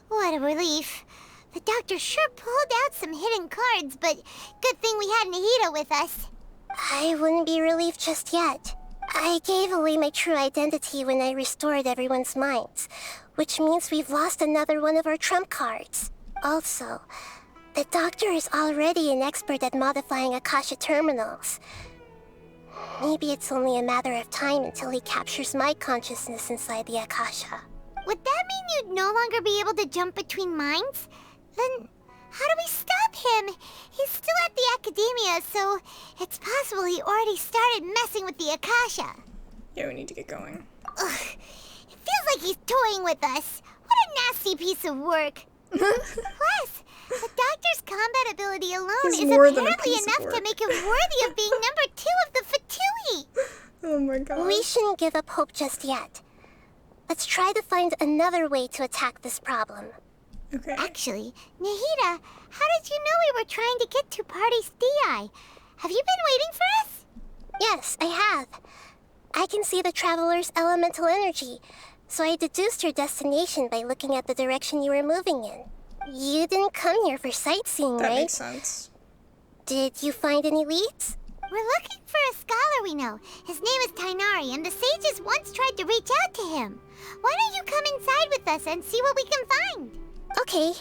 What a relief. The Doctor sure pulled out some hidden cards, but good thing we had Nahida with us. I wouldn't be relieved just yet. I gave away my true identity when I restored everyone's minds, which means we've lost another one of our trump cards. Also, the Doctor is already an expert at modifying Akasha terminals. Maybe it's only a matter of time until he captures my consciousness inside the Akasha. Would that mean you'd no longer be able to jump between minds? Then how do we stop him? He's still at the Academia area, so it's possible he already started messing with the Akasha. Yeah, we need to get going. Ugh, it feels like he's toying with us. What a nasty piece of work. Plus, the doctor's combat ability alone He's is more than a apparently piece of enough to work. make him worthy of being number 2 of the Fatui. Oh my god. We shouldn't give up hope just yet. Let's try to find another way to attack this problem. Okay. Actually, Nahida, how did you know we were trying to get to Party's DI? Have you been waiting for us? Yes, I have. I can see the traveler's elemental energy, so I deduced your destination by looking at the direction you were moving in. You didn't come here for sightseeing, That right? makes sense. Did you find any leads? We're looking for a scholar we know. His name is Tainari, and the sages once tried to reach out to him. Why don't you come inside with us and see what we can find? Okay.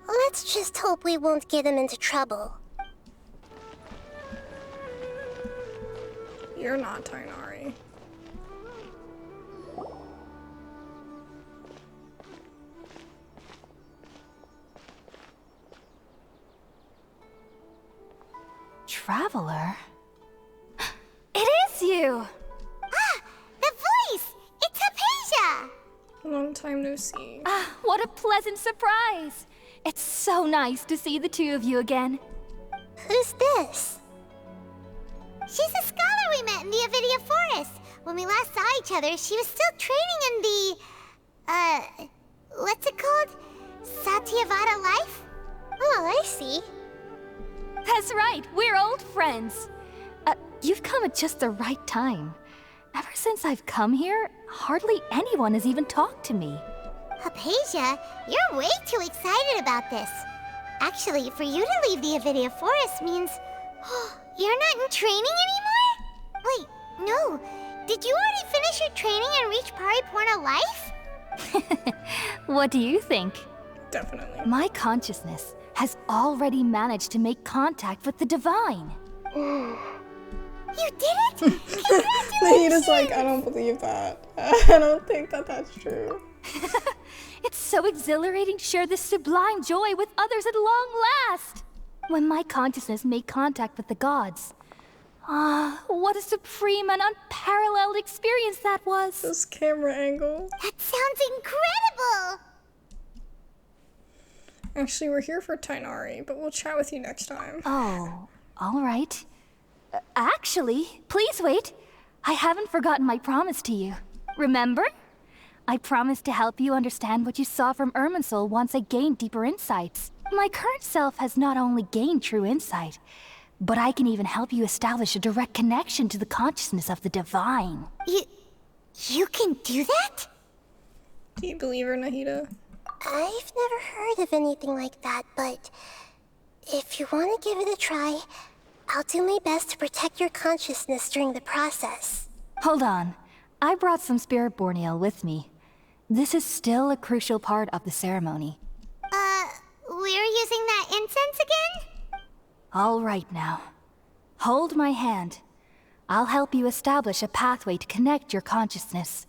Let's just hope we won't get him into trouble. You're not Tainari. Traveler? It is you! Ah! The voice! It's Hypatia! Long time no see. Ah, what a pleasant surprise! It's so nice to see the two of you again. Who's this? She's a scholar we met in the Avidia Forest. When we last saw each other, she was still training in the... what's it called? Satyavada life? Oh, I see. That's right, we're old friends. You've come at just the right time. Ever since I've come here, hardly anyone has even talked to me. Hypatia, you're way too excited about this. Actually, for you to leave the Avidia Forest means... you're not in training anymore? Wait, no. Did you already finish your training and reach Paripurna life? What do you think? Definitely. My consciousness has already managed to make contact with the divine. You did it? Congratulations! Nahida's like, I don't believe that. I don't think that that's true. It's so exhilarating to share this sublime joy with others at long last. When my consciousness made contact with the gods. Ah, what a supreme and unparalleled experience that was. This camera angle. That sounds incredible! Actually, we're here for Tainari, but we'll chat with you next time. Oh, all right. Actually, please wait. I haven't forgotten my promise to you. Remember? I promised to help you understand what you saw from Irminsul once I gained deeper insights. My current self has not only gained true insight, but I can even help you establish a direct connection to the consciousness of the divine. You can do that? Do you believe her, Nahida? I've never heard of anything like that, but if you want to give it a try, I'll do my best to protect your consciousness during the process. Hold on. I brought some spirit borneal with me. This is still a crucial part of the ceremony. We're using that incense again? All right now. Hold my hand. I'll help you establish a pathway to connect your consciousness.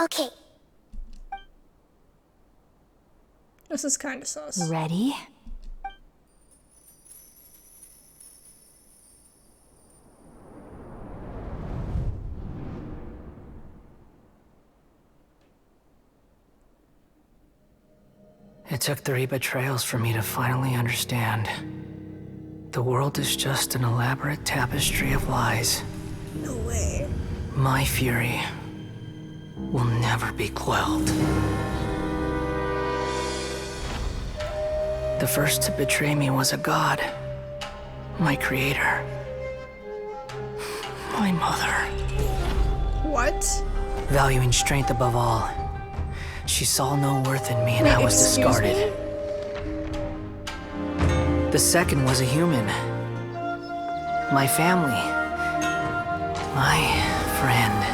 Okay. This is kind of sus. Ready? It took 3 betrayals for me to finally understand. The world is just an elaborate tapestry of lies. No way. My fury will never be quelled. The first to betray me was a god. My creator. My mother. What? Valuing strength above all. She saw no worth in me and Wait, I was excuse discarded. me? The second was a human. My family. My friend.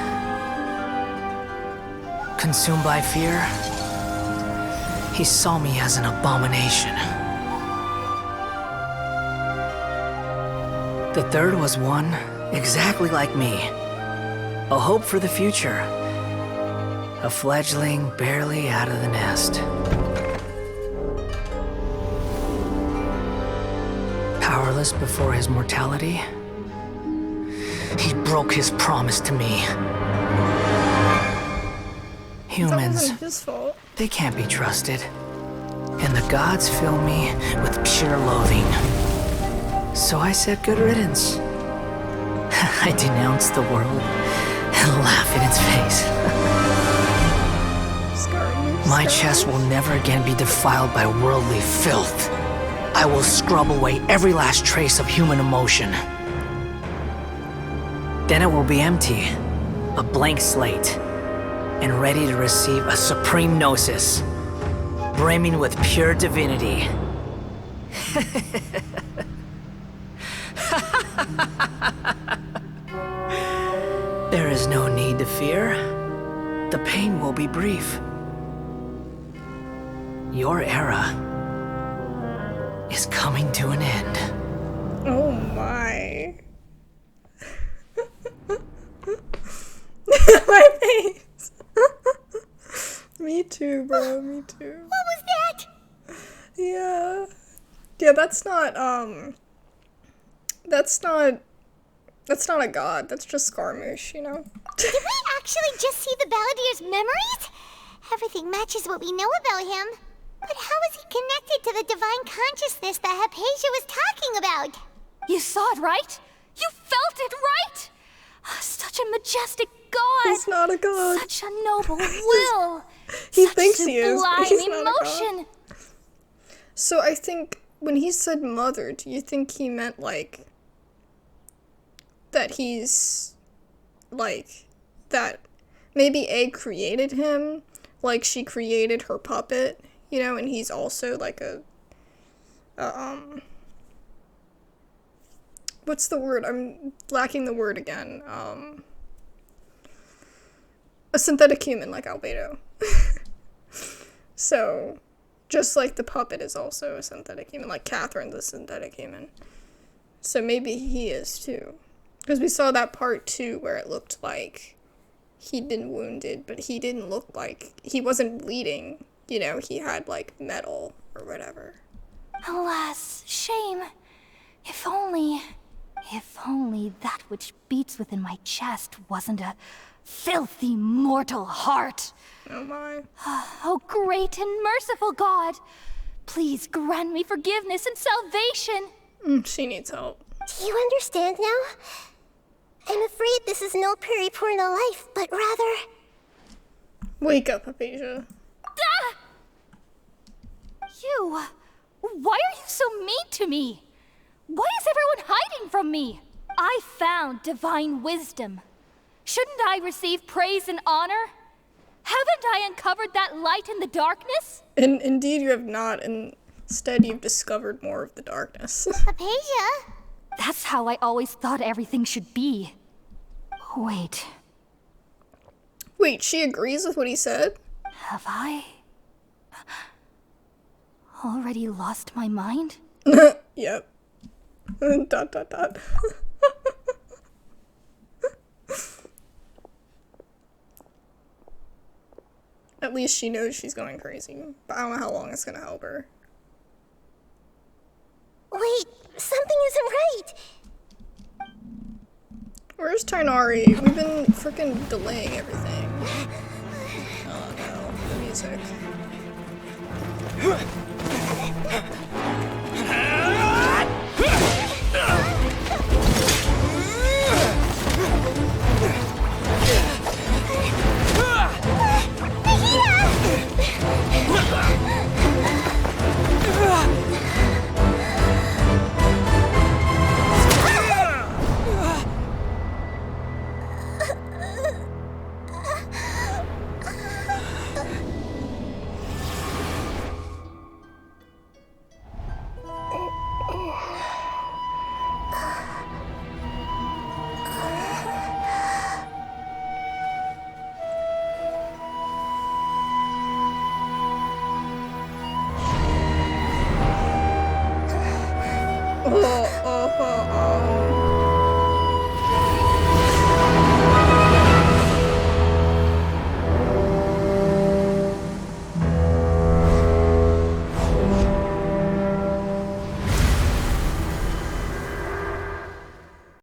Consumed by fear, he saw me as an abomination. The third was one exactly like me. A hope for the future. A fledgling barely out of the nest. Powerless before his mortality, he broke his promise to me. That Humans, wasn't his fault. they can't be trusted. And the gods fill me with pure loathing. So I said good riddance. I denounce the world and laugh in its face. My chest will never again be defiled by worldly filth. I will scrub away every last trace of human emotion. Then it will be empty, a blank slate, and ready to receive a supreme gnosis, brimming with pure divinity. There is no need to fear. The pain will be brief. Your era is coming to an end. Oh my. My face. Me too, bro. Me too. What was that? Yeah. Yeah, that's not a god. That's just Scaramouche, you know? Did we actually just see the Balladier's memories? Everything matches what we know about him. But how is he connected to the divine consciousness that Hypatia was talking about? You saw it, right? You felt it, right? Such a majestic god. He's not a god. Such a noble will. He Such thinks he is, but sublime he's not a god. emotion. So I think when he said mother, do you think he meant like that he's like that maybe A created him, like she created her puppet, you know, and he's also like a what's the word? I'm lacking the word again. A synthetic human like Albedo. So, just like the puppet is also a synthetic human, like Catherine's a synthetic human. So maybe he is too. Because we saw that part too where it looked like he'd been wounded, but he didn't look like, he wasn't bleeding. You know, he had like metal or whatever. Alas, shame. If only that which beats within my chest wasn't a filthy mortal heart. Oh my. Oh, great and merciful God, please grant me forgiveness and salvation. She needs help. Do you understand now? I'm afraid this is no periporno life, but rather... Wake up, Hypatia. Ah! You, why are you so mean to me? Why is everyone hiding from me? I found divine wisdom. Shouldn't I receive praise and honor? Haven't I uncovered that light in the darkness? And indeed you have not, instead you've discovered more of the darkness. Hypatia? That's how I always thought everything should be. Wait, Wait, she agrees with what he said? have I already lost my mind? Yep. ... At least she knows she's going crazy, but I don't know how long it's gonna help her. Wait, something isn't right. Where's Tainari? We've been freaking delaying everything. Oh no, the music.